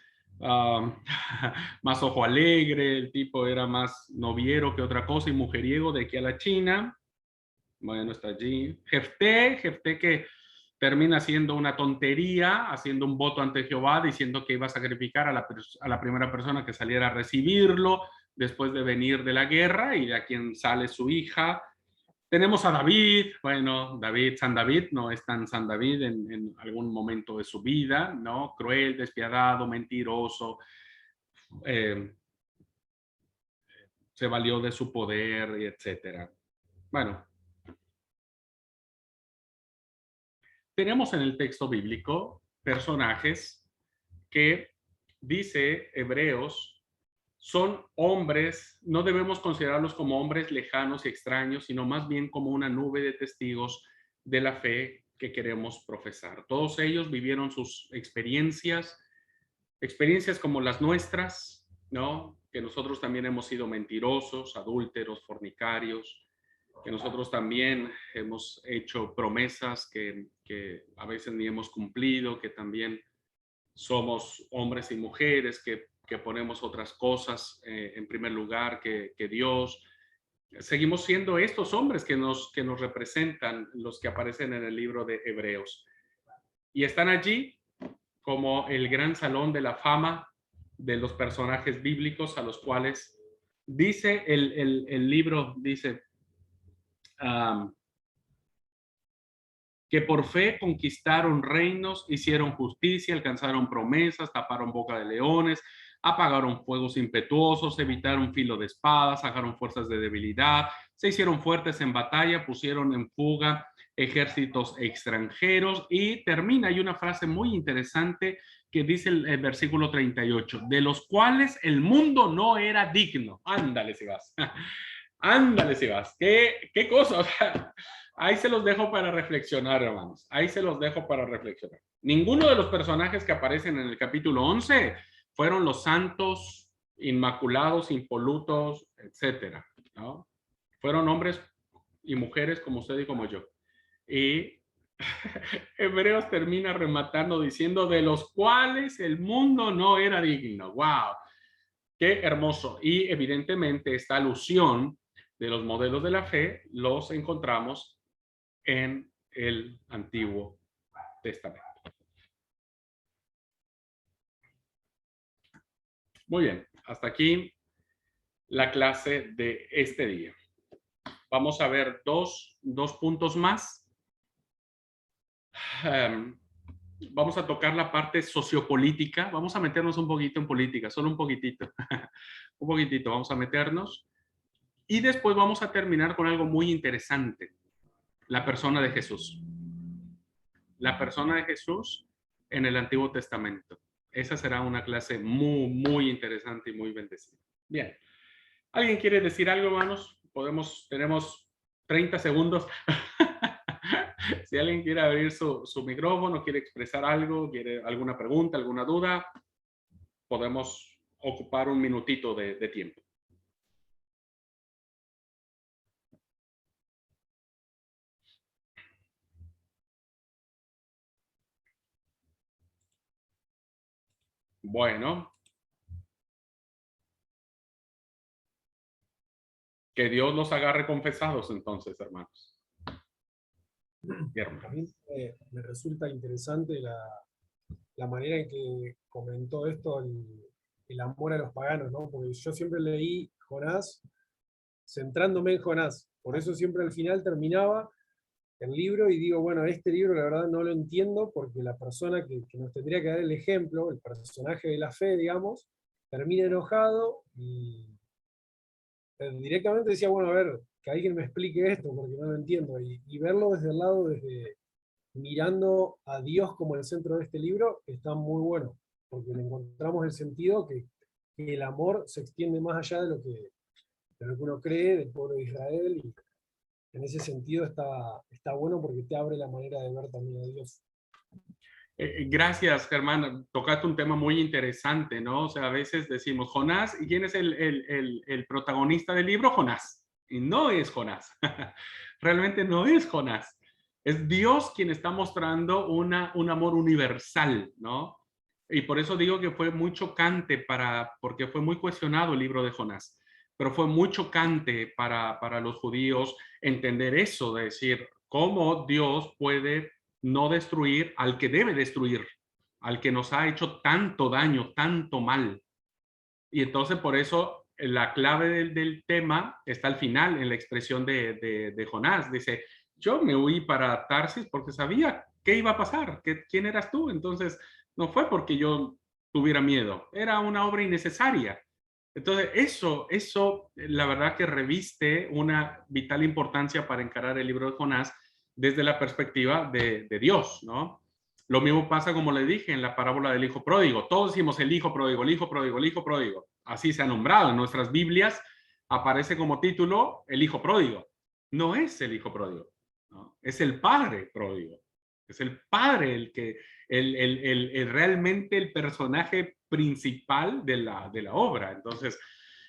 A: más ojo alegre. El tipo era más noviero que otra cosa y mujeriego de aquí a la China. Bueno, está allí. Jefté que termina haciendo una tontería, haciendo un voto ante Jehová, diciendo que iba a sacrificar a la primera persona que saliera a recibirlo después de venir de la guerra, y de a quien sale su hija. Tenemos a David, bueno, San David, no es tan San David en algún momento de su vida, ¿no? Cruel, despiadado, mentiroso, se valió de su poder, y etcétera. Bueno, tenemos en el texto bíblico personajes que, dice Hebreos, son hombres, no debemos considerarlos como hombres lejanos y extraños, sino más bien como una nube de testigos de la fe que queremos profesar. Todos ellos vivieron sus experiencias como las nuestras, ¿no? Que nosotros también hemos sido mentirosos, adúlteros, fornicarios, que nosotros también hemos hecho promesas que a veces ni hemos cumplido, que también somos hombres y mujeres que ponemos otras cosas en primer lugar que Dios. Seguimos siendo estos hombres que nos representan, los que aparecen en el libro de Hebreos. Y están allí como el gran salón de la fama de los personajes bíblicos a los cuales dice el libro, dice que por fe conquistaron reinos, hicieron justicia, alcanzaron promesas, taparon boca de leones, apagaron fuegos impetuosos, evitaron filo de espada, sacaron fuerzas de debilidad, se hicieron fuertes en batalla, pusieron en fuga ejércitos extranjeros. Y termina, hay una frase muy interesante que dice el versículo 38, de los cuales el mundo no era digno. Ándale si vas. Ándale si vas. ¿Qué cosa? O sea, ahí se los dejo para reflexionar, hermanos. Ahí se los dejo para reflexionar. Ninguno de los personajes que aparecen en el capítulo 11 fueron los santos, inmaculados, impolutos, etcétera, ¿no? Fueron hombres y mujeres como usted y como yo. Y Hebreos termina rematando diciendo de los cuales el mundo no era digno. ¡Wow! ¡Qué hermoso! Y evidentemente esta alusión de los modelos de la fe los encontramos en el Antiguo Testamento. Muy bien, hasta aquí la clase de este día. Vamos a ver dos puntos más. Vamos a tocar la parte sociopolítica. Vamos a meternos un poquito en política, solo un poquitito. Un poquitito, vamos a meternos. Y después vamos a terminar con algo muy interesante. La persona de Jesús. La persona de Jesús en el Antiguo Testamento. Esa será una clase muy, muy interesante y muy bendecida. Bien. ¿Alguien quiere decir algo, hermanos? Tenemos 30 segundos. Si alguien quiere abrir su micrófono, quiere expresar algo, quiere alguna pregunta, alguna duda, podemos ocupar un minutito de tiempo. Bueno, que Dios los agarre confesados entonces, hermanos.
B: A mí me resulta interesante la manera en que comentó esto, el amor a los paganos, ¿no? Porque yo siempre leí Jonás centrándome en Jonás. Por eso siempre al final terminaba el libro y digo, bueno, este libro la verdad no lo entiendo porque la persona que nos tendría que dar el ejemplo, el personaje de la fe, digamos, termina enojado y directamente decía, bueno, a ver, que alguien me explique esto porque no lo entiendo. Y verlo desde el lado, desde mirando a Dios como el centro de este libro, está muy bueno, porque le encontramos el sentido que el amor se extiende más allá de lo que uno cree del pueblo de Israel, y en ese sentido está bueno porque te abre la manera de ver también a Dios.
A: Gracias, Germán. Tocaste un tema muy interesante, ¿no? O sea, a veces decimos Jonás, ¿y quién es el protagonista del libro? Jonás. Y no es Jonás. Realmente no es Jonás. Es Dios quien está mostrando un amor universal, ¿no? Y por eso digo que fue muy chocante porque fue muy cuestionado el libro de Jonás, pero fue muy chocante para los judíos entender eso, de decir, cómo Dios puede no destruir al que debe destruir, al que nos ha hecho tanto daño, tanto mal. Y entonces por eso la clave del tema está al final, en la expresión de Jonás. Dice, yo me huí para Tarsis porque sabía qué iba a pasar, quién eras tú. Entonces no fue porque yo tuviera miedo, era una obra innecesaria. Entonces eso la verdad que reviste una vital importancia para encarar el libro de Jonás desde la perspectiva de Dios, ¿no? Lo mismo pasa, como le dije, en la parábola del hijo pródigo. Todos decimos el hijo pródigo, el hijo pródigo, el hijo pródigo. Así se ha nombrado. En nuestras Biblias aparece como título el hijo pródigo. No es el hijo pródigo, ¿no? Es el padre pródigo. Es el padre realmente el personaje principal de la obra. Entonces,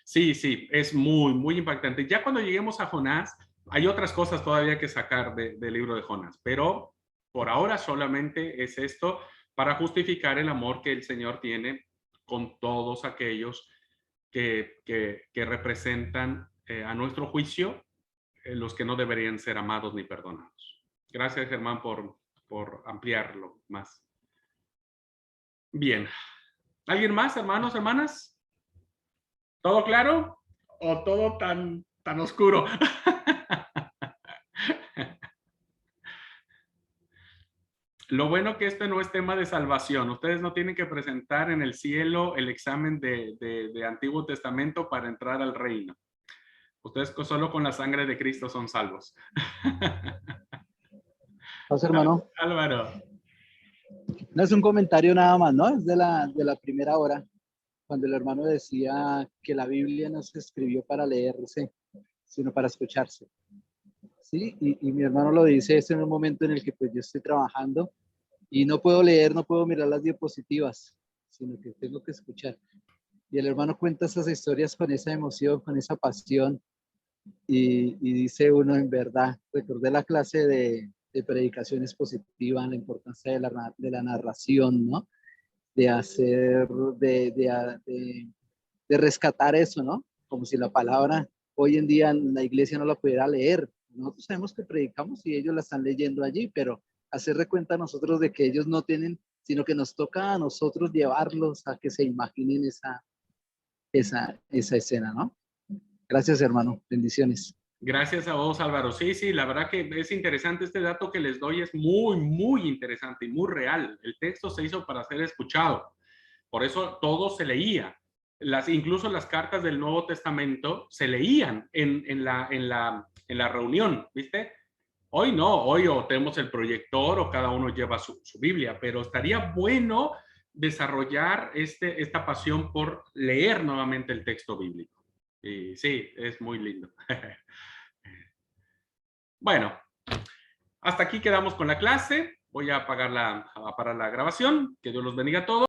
A: sí, es muy, muy impactante. Ya cuando lleguemos a Jonás, hay otras cosas todavía que sacar del libro de Jonás, pero por ahora solamente es esto para justificar el amor que el Señor tiene con todos aquellos que representan a nuestro juicio los que no deberían ser amados ni perdonados. Gracias, Germán, por ampliarlo más. Bien. ¿Alguien más, hermanos, hermanas? ¿Todo claro? ¿O todo tan oscuro? Lo bueno que este no es tema de salvación. Ustedes no tienen que presentar en el cielo el examen de Antiguo Testamento para entrar al reino. Ustedes solo con la sangre de Cristo son salvos.
C: José, hermano.
A: Álvaro.
C: No es un comentario nada más, ¿no? Es de la primera hora, cuando el hermano decía que la Biblia no se escribió para leerse, sino para escucharse. Sí, y mi hermano lo dice, es en un momento en el que pues yo estoy trabajando y no puedo leer, no puedo mirar las diapositivas, sino que tengo que escuchar. Y el hermano cuenta esas historias con esa emoción, con esa pasión, y dice uno, en verdad, recordé la clase de predicación expositiva, la importancia de la narración, ¿no? De hacer, de rescatar eso, ¿no? Como si la palabra hoy en día la iglesia no la pudiera leer. Nosotros sabemos que predicamos y ellos la están leyendo allí, pero hacer de cuenta a nosotros de que ellos no tienen, sino que nos toca a nosotros llevarlos a que se imaginen esa escena, ¿no? Gracias, hermano. Bendiciones.
A: Gracias a vos, Álvaro. Sí, la verdad que es interesante este dato que les doy, es muy, muy interesante y muy real. El texto se hizo para ser escuchado. Por eso todo se leía. Incluso las cartas del Nuevo Testamento se leían en la reunión, ¿viste? Hoy no, hoy o tenemos el proyector o cada uno lleva su Biblia, pero estaría bueno desarrollar esta pasión por leer nuevamente el texto bíblico. Y sí, es muy lindo. Bueno, hasta aquí quedamos con la clase. Voy a parar la grabación. Que Dios los bendiga a todos.